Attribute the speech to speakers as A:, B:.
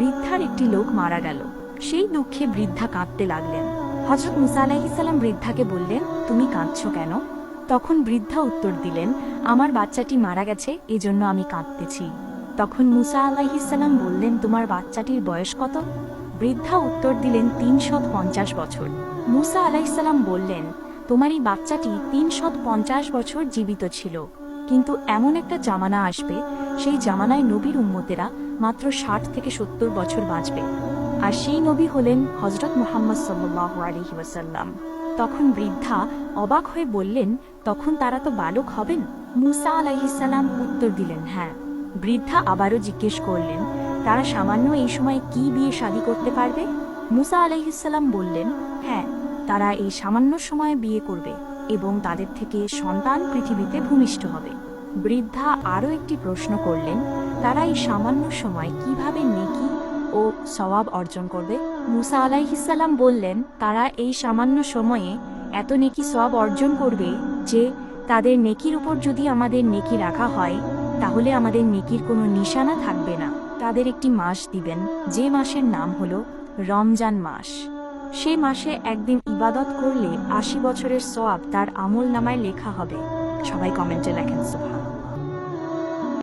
A: বৃদ্ধার একটি লোক মারা গেল। সেই দুঃখে বৃদ্ধা কাঁদতে লাগলেন। হযরত মুসা আলাইহিস সালাম বৃদ্ধাকে বললেন, তুমি কাঁদছো কেন? তখন বৃদ্ধা উত্তর দিলেন, আমার বাচ্চাটি মারা গেছে, এজন্য আমি কাঁদতেছি। তখন মুসা আলাইহিস সালাম বললেন, তোমার বাচ্চাটির বয়স কত? বৃদ্ধা উত্তর দিলেন, 350 বছর। মুসা আলাইহিস সালাম বললেন, তোমার এই বাচ্চাটি 350 বছর জীবিত ছিল, কিন্তু এমন একটা জামানা আসবে, সেই জামানায় নবীর উম্মতেরা মাত্র 60 থেকে 70 বছর বাঁচবে, আর সেই নবী হলেন হযরত মুহাম্মদ সাল্লাল্লাহু আলাইহি ওয়াসাল্লাম। তখন বৃদ্ধা অবাক হয়ে বললেন, তখন তারা তো বালক হবেন? মুসা আলাইহিস সালাম উত্তর দিলেন, হ্যাঁ। বৃদ্ধা আবারও জিজ্ঞেস করলেন, তারা সামান্য এই সময় কি বিয়ে শাদী করতে পারবে? মুসা আলাইহিস সালাম বললেন, হ্যাঁ, তারা এই সামান্য সময়ে বিয়ে করবে এবং তাদের থেকে সন্তান পৃথিবীতে ভূমিষ্ঠ হবে। বৃদ্ধা আরও একটি প্রশ্ন করলেন, তারা এই সামান্য সময় কিভাবে নেকি ও সওয়াব অর্জন করবে? মুসা আলাইহিস সালাম বললেন, তারা এই সামান্য সময়ে এত নেকি সওয়াব অর্জন করবে যে তাদের নেকির উপর যদি আমাদের নেকি রাখা হয়, তাহলে আমাদের নেকির কোনো নিশানা থাকবে না। তাদের একটি মাস দিবেন, যে মাসের নাম হলো রমজান মাস। সেই মাসে একদিন ইবাদত করলে 80 বছরের সওয়াব তার আমল নামায় লেখা হবে। সবাই কমেন্টে লেখেন সুবহান।